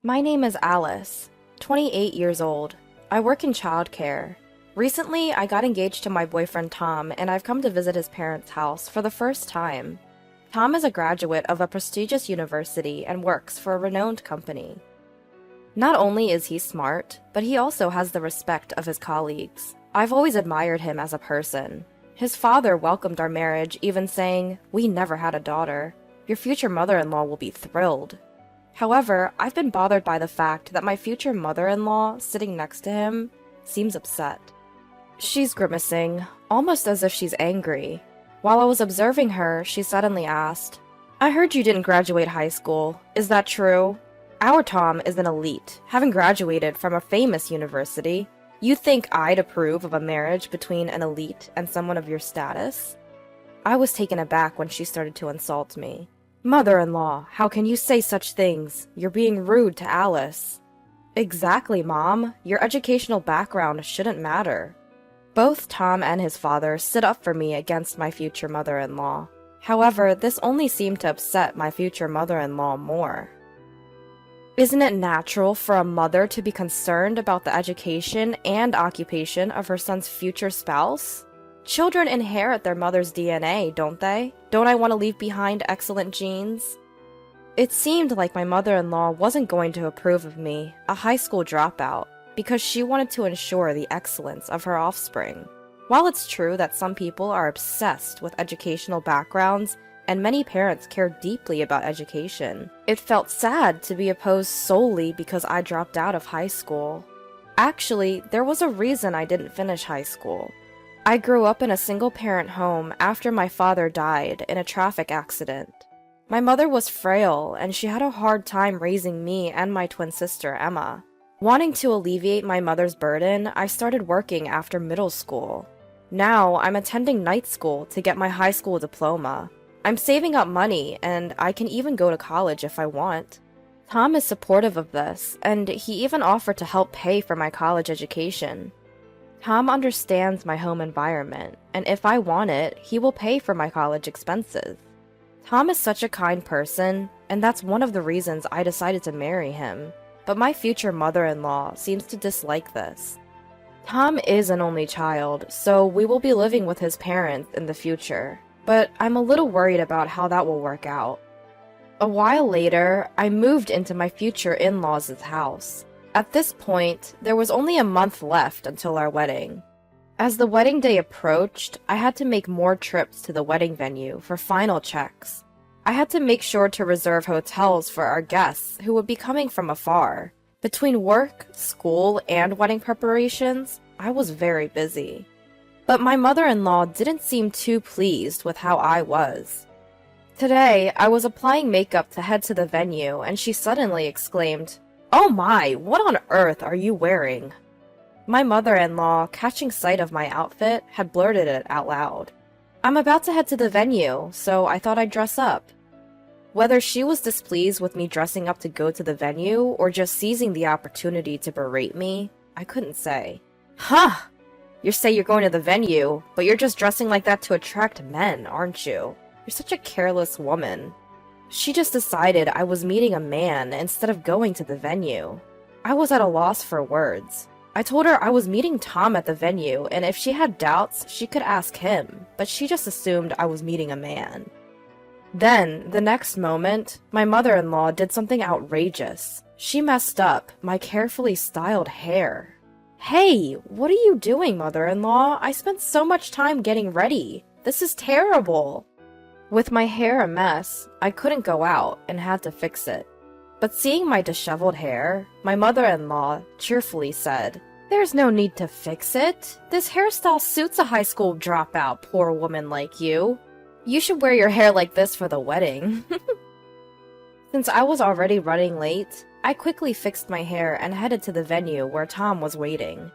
My name is Alice, 28 years old. I work in childcare. Recently, I got engaged to my boyfriend Tom, and I've come to visit his parents' house for the first time. Tom is a graduate of a prestigious university and works for a renowned company. Not only is he smart, but he also has the respect of his colleagues. I've always admired him as a person. His father welcomed our marriage, even saying, "We never had a daughter. Your future mother-in-law will be thrilled." However, I've been bothered by the fact that my future mother-in-law, sitting next to him, seems upset. She's grimacing, almost as if she's angry. While I was observing her, she suddenly asked, "I heard you didn't graduate high school. Is that true? Our Tom is an elite, having graduated from a famous university. You think I'd approve of a marriage between an elite and someone of your status?" I was taken aback when she started to insult me. "Mother-in-law, how can you say such things? You're being rude to Alice." "Exactly, Mom. Your educational background shouldn't matter." Both Tom and his father stood up for me against my future mother-in-law. However, this only seemed to upset my future mother-in-law more. Isn't it natural for a mother to be concerned about the education and occupation of her son's future spouse? Children inherit their mother's DNA, don't they? Don't I want to leave behind excellent genes? It seemed like my mother-in-law wasn't going to approve of me, a high school dropout, because she wanted to ensure the excellence of her offspring. While it's true that some people are obsessed with educational backgrounds, and many parents care deeply about education, it felt sad to be opposed solely because I dropped out of high school. Actually, there was a reason I didn't finish high school. I grew up in a single-parent home after my father died in a traffic accident. My mother was frail, and she had a hard time raising me and my twin sister, Emma. Wanting to alleviate my mother's burden, I started working after middle school. Now, I'm attending night school to get my high school diploma. I'm saving up money, and I can even go to college if I want. Tom is supportive of this, and he even offered to help pay for my college education. Tom understands my home environment, and if I want it, he will pay for my college expenses. Tom is such a kind person, and that's one of the reasons I decided to marry him. But my future mother-in-law seems to dislike this. Tom is an only child, so we will be living with his parents in the future. But I'm a little worried about how that will work out. A while later, I moved into my future in-laws' house. At this point, there was only a month left until our wedding. As the wedding day approached, I had to make more trips to the wedding venue for final checks. I had to make sure to reserve hotels for our guests who would be coming from afar. Between work, school, and wedding preparations, I was very busy. But my mother-in-law didn't seem too pleased with how I was. Today, I was applying makeup to head to the venue, and she suddenly exclaimed, "Oh my, what on earth are you wearing?" My mother-in-law, catching sight of my outfit, had blurted it out loud. "I'm about to head to the venue, so I thought I'd dress up." Whether she was displeased with me dressing up to go to the venue, or just seizing the opportunity to berate me, I couldn't say. "Huh! You say you're going to the venue, but you're just dressing like that to attract men, aren't you? You're such a careless woman." She just decided I was meeting a man instead of going to the venue. I was at a loss for words. I told her I was meeting Tom at the venue, and if she had doubts, she could ask him, but she just assumed I was meeting a man. Then, the next moment, my mother-in-law did something outrageous. She messed up my carefully styled hair. "Hey, what are you doing, mother-in-law? I spent so much time getting ready. This is terrible." With my hair a mess, I couldn't go out and had to fix it. But seeing my disheveled hair, my mother-in-law cheerfully said, "There's no need to fix it. This hairstyle suits a high school dropout, poor woman like you. You should wear your hair like this for the wedding." Since I was already running late, I quickly fixed my hair and headed to the venue where Tom was waiting.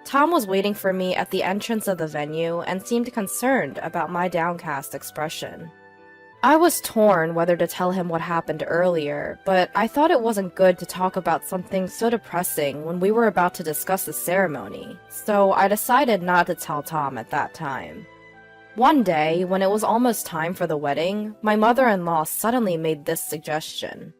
Tom was waiting for me at the entrance of the venue and seemed concerned about my downcast expression. I was torn whether to tell him what happened earlier, but I thought it wasn't good to talk about something so depressing when we were about to discuss the ceremony, so I decided not to tell Tom at that time. One day, when it was almost time for the wedding, my mother-in-law suddenly made this suggestion.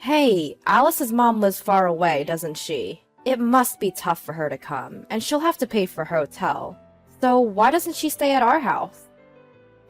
Hey, Alice's mom lives far away, doesn't she? It must be tough for her to come, and she'll have to pay for her hotel. So why doesn't she stay at our house?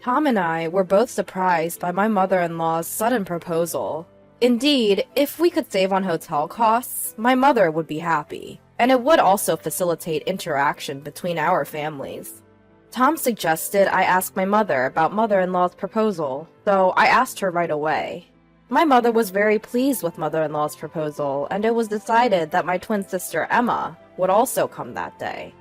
Tom and I were both surprised by my mother-in-law's sudden proposal. Indeed, if we could save on hotel costs, my mother would be happy, and it would also facilitate interaction between our families. Tom suggested I ask my mother about mother-in-law's proposal, so I asked her right away. My mother was very pleased with mother-in-law's proposal, and it was decided that my twin sister Emma would also come that day.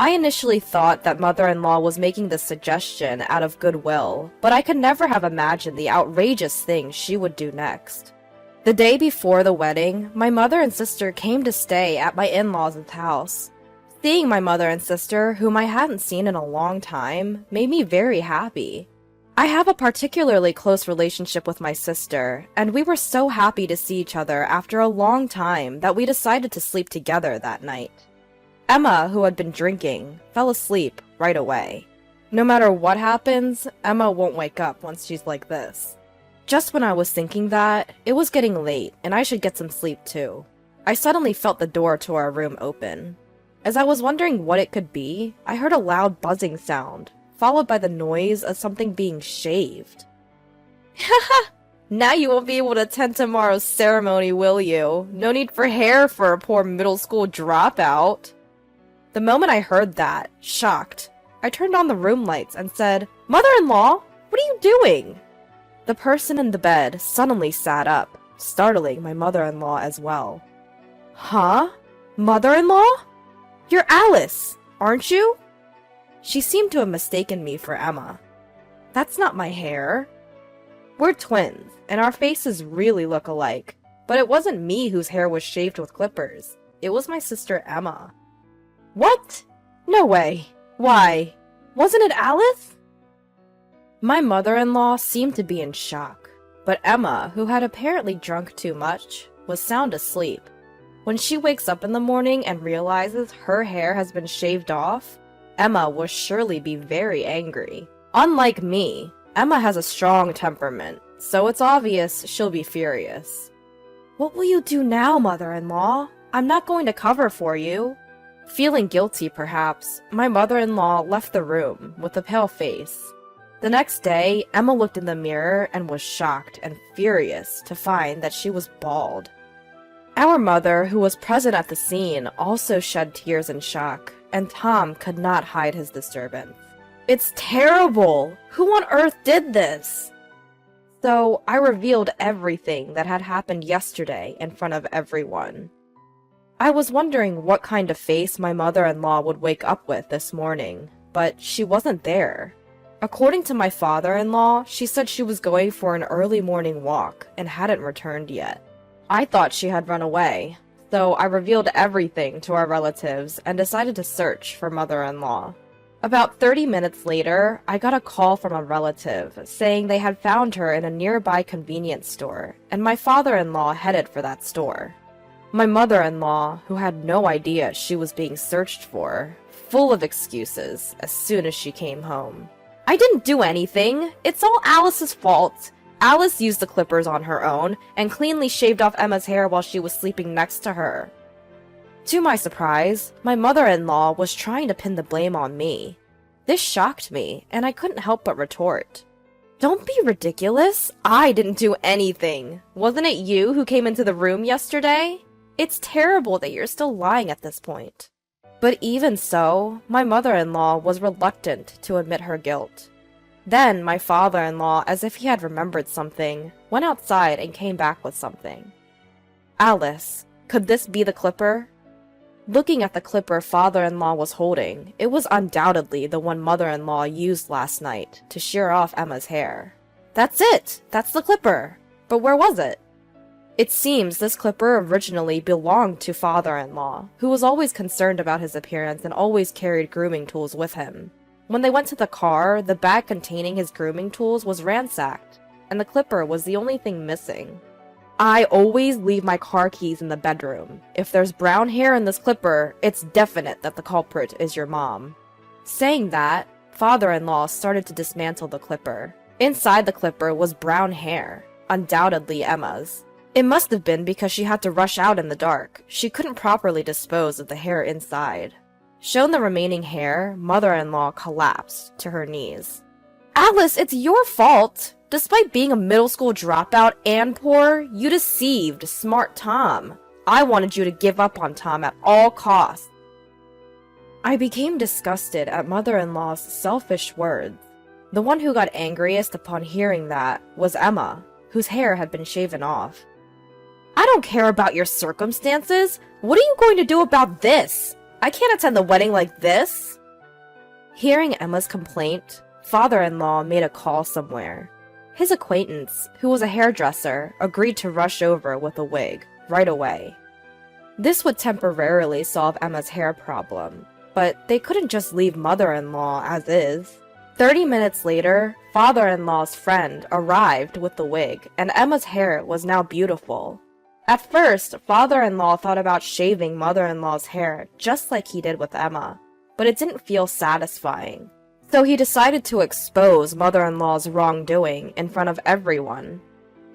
I initially thought that mother-in-law was making this suggestion out of goodwill, but I could never have imagined the outrageous things she would do next. The day before the wedding, my mother and sister came to stay at my in-laws' house. Seeing my mother and sister, whom I hadn't seen in a long time, made me very happy. I have a particularly close relationship with my sister, and we were so happy to see each other after a long time that we decided to sleep together that night. Emma, who had been drinking, fell asleep right away. No matter what happens, Emma won't wake up once she's like this. Just when I was thinking that, it was getting late and I should get some sleep too. I suddenly felt the door to our room open. As I was wondering what it could be, I heard a loud buzzing sound, followed by the noise of something being shaved. Haha! Now you won't be able to attend tomorrow's ceremony, will you? No need for hair for a poor middle school dropout. The moment I heard that, shocked, I turned on the room lights and said, "Mother-in-law, what are you doing?" The person in the bed suddenly sat up, startling my mother-in-law as well. Huh? Mother-in-law? You're Alice, aren't you? She seemed to have mistaken me for Emma. That's not my hair. We're twins, and our faces really look alike, but it wasn't me whose hair was shaved with clippers. It was my sister Emma. What? No way. Why? Wasn't it Alice? My mother-in-law seemed to be in shock, but Emma, who had apparently drunk too much, was sound asleep. When she wakes up in the morning and realizes her hair has been shaved off, Emma will surely be very angry. Unlike me, Emma has a strong temperament, so it's obvious she'll be furious. What will you do now, mother-in-law? I'm not going to cover for you. Feeling guilty, perhaps, my mother-in-law left the room with a pale face. The next day, Emma looked in the mirror and was shocked and furious to find that she was bald. Our mother, who was present at the scene, also shed tears in shock, and Tom could not hide his disturbance. It's terrible! Who on earth did this? So I revealed everything that had happened yesterday in front of everyone. I was wondering what kind of face my mother-in-law would wake up with this morning, but she wasn't there. According to my father-in-law, she said she was going for an early morning walk and hadn't returned yet. I thought she had run away, so I revealed everything to our relatives and decided to search for mother-in-law. About 30 minutes later, I got a call from a relative saying they had found her in a nearby convenience store, and my father-in-law headed for that store. My mother-in-law, who had no idea she was being searched for, full of excuses as soon as she came home. I didn't do anything. It's all Alice's fault. Alice used the clippers on her own and cleanly shaved off Emma's hair while she was sleeping next to her. To my surprise, my mother-in-law was trying to pin the blame on me. This shocked me, and I couldn't help but retort. Don't be ridiculous. I didn't do anything. Wasn't it you who came into the room yesterday? It's terrible that you're still lying at this point. But even so, my mother-in-law was reluctant to admit her guilt. Then my father-in-law, as if he had remembered something, went outside and came back with something. Alice, could this be the clipper? Looking at the clipper father-in-law was holding, it was undoubtedly the one mother-in-law used last night to shear off Emma's hair. That's it! That's the clipper! But where was it? It seems this clipper originally belonged to father-in-law, who was always concerned about his appearance and always carried grooming tools with him. When they went to the car, the bag containing his grooming tools was ransacked, and the clipper was the only thing missing. I always leave my car keys in the bedroom. If there's brown hair in this clipper, it's definite that the culprit is your mom. Saying that, father-in-law started to dismantle the clipper. Inside the clipper was brown hair, undoubtedly Emma's. It must have been because she had to rush out in the dark. She couldn't properly dispose of the hair inside. Shown the remaining hair, mother-in-law collapsed to her knees. Alice, it's your fault! Despite being a middle school dropout and poor, you deceived smart Tom. I wanted you to give up on Tom at all costs. I became disgusted at mother-in-law's selfish words. The one who got angriest upon hearing that was Emma, whose hair had been shaven off. I don't care about your circumstances. What are you going to do about this? I can't attend the wedding like this. Hearing Emma's complaint, father-in-law made a call somewhere. His acquaintance, who was a hairdresser, agreed to rush over with a wig right away. This would temporarily solve Emma's hair problem, but they couldn't just leave mother-in-law as is. 30 minutes later, father-in-law's friend arrived with the wig, and Emma's hair was now beautiful. At first, father-in-law thought about shaving mother-in-law's hair just like he did with Emma, but it didn't feel satisfying. So he decided to expose mother-in-law's wrongdoing in front of everyone.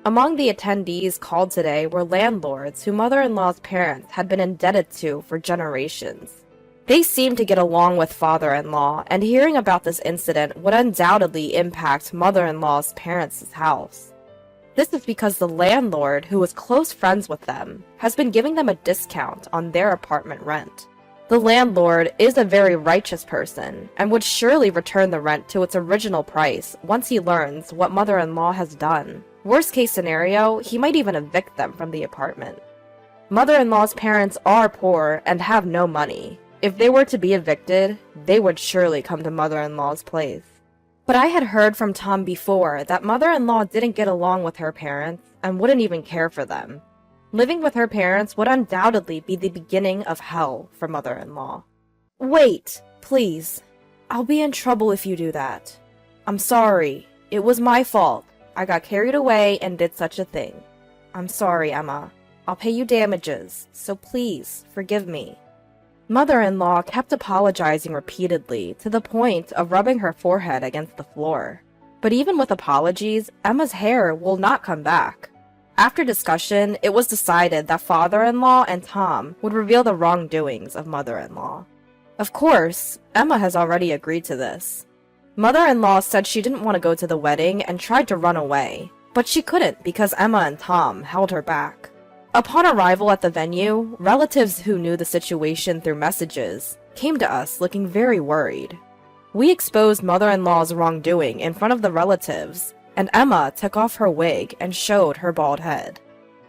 Among the attendees called today were landlords who mother-in-law's parents had been indebted to for generations. They seemed to get along with father-in-law, and hearing about this incident would undoubtedly impact mother-in-law's parents' house. This is because the landlord, who was close friends with them, has been giving them a discount on their apartment rent. The landlord is a very righteous person, and would surely return the rent to its original price once he learns what mother-in-law has done. Worst case scenario, he might even evict them from the apartment. Mother-in-law's parents are poor and have no money. If they were to be evicted, they would surely come to mother-in-law's place. But I had heard from Tom before that mother-in-law didn't get along with her parents and wouldn't even care for them. Living with her parents would undoubtedly be the beginning of hell for mother-in-law. Wait, please. I'll be in trouble if you do that. I'm sorry. It was my fault. I got carried away and did such a thing. I'm sorry, Emma. I'll pay you damages, so please forgive me. Mother-in-law kept apologizing repeatedly to the point of rubbing her forehead against the floor. But even with apologies, Emma's hair will not come back. After discussion, it was decided that father-in-law and Tom would reveal the wrongdoings of mother-in-law. Of course, Emma has already agreed to this. Mother-in-law said she didn't want to go to the wedding and tried to run away, but she couldn't because Emma and Tom held her back. Upon arrival at the venue, relatives who knew the situation through messages came to us looking very worried. We exposed mother-in-law's wrongdoing in front of the relatives, and Emma took off her wig and showed her bald head.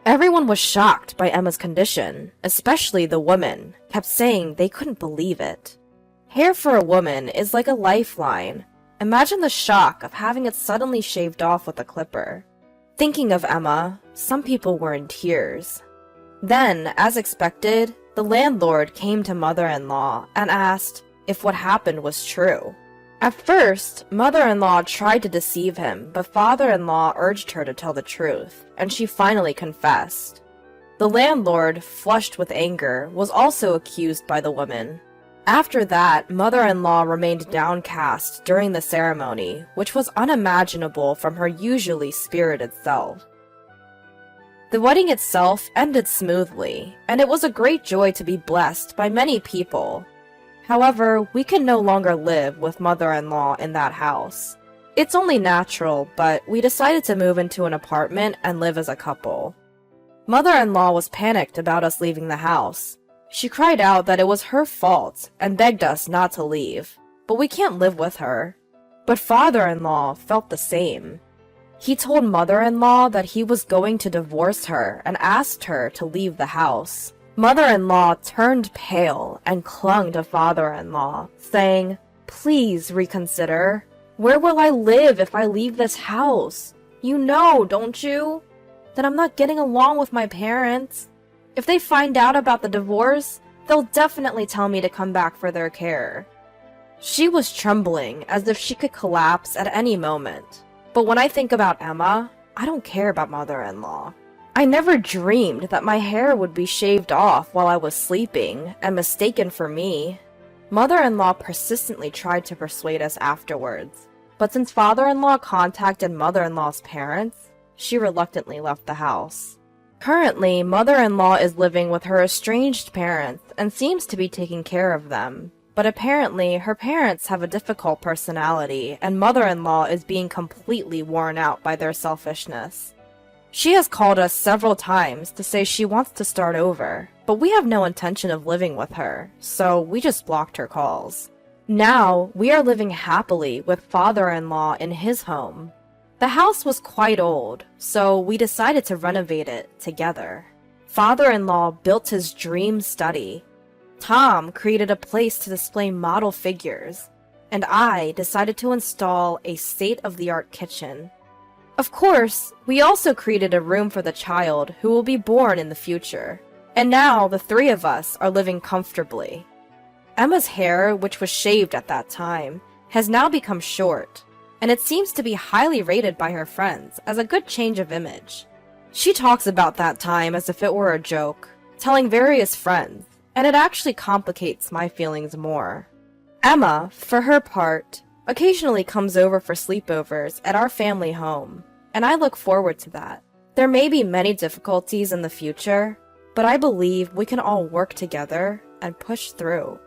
Everyone was shocked by Emma's condition, especially the women, kept saying they couldn't believe it. Hair for a woman is like a lifeline. Imagine the shock of having it suddenly shaved off with a clipper. Thinking of Emma, some people were in tears. Then, as expected, the landlord came to mother-in-law and asked if what happened was true. At first, mother-in-law tried to deceive him, but father-in-law urged her to tell the truth, and she finally confessed. The landlord, flushed with anger, was also accused by the woman. After that, mother-in-law remained downcast during the ceremony, which was unimaginable from her usually spirited self. The wedding itself ended smoothly, and it was a great joy to be blessed by many people. However, we can no longer live with mother-in-law in that house. It's only natural, but we decided to move into an apartment and live as a couple. Mother-in-law was panicked about us leaving the house. She cried out that it was her fault and begged us not to leave, but we can't live with her. But father-in-law felt the same. He told mother-in-law that he was going to divorce her and asked her to leave the house. Mother-in-law turned pale and clung to father-in-law, saying, "Please reconsider. Where will I live if I leave this house? You know, don't you? That I'm not getting along with my parents. If they find out about the divorce, they'll definitely tell me to come back for their care." She was trembling as if she could collapse at any moment. But when I think about Emma, I don't care about mother-in-law. I never dreamed that my hair would be shaved off while I was sleeping and mistaken for me. Mother-in-law persistently tried to persuade us afterwards, but since father-in-law contacted mother-in-law's parents, she reluctantly left the house. Currently, mother-in-law is living with her estranged parents and seems to be taking care of them. But apparently, her parents have a difficult personality, and mother-in-law is being completely worn out by their selfishness. She has called us several times to say she wants to start over, but we have no intention of living with her, so we just blocked her calls. Now, we are living happily with father-in-law in his home. The house was quite old, so we decided to renovate it together. Father-in-law built his dream study. Tom created a place to display model figures, and I decided to install a state-of-the-art kitchen. Of course, we also created a room for the child who will be born in the future. And now the three of us are living comfortably. Emma's hair, which was shaved at that time, has now become short, and it seems to be highly rated by her friends as a good change of image. She talks about that time as if it were a joke, telling various friends, and it actually complicates my feelings more. Emma, for her part, occasionally comes over for sleepovers at our family home, and I look forward to that. There may be many difficulties in the future, but I believe we can all work together and push through.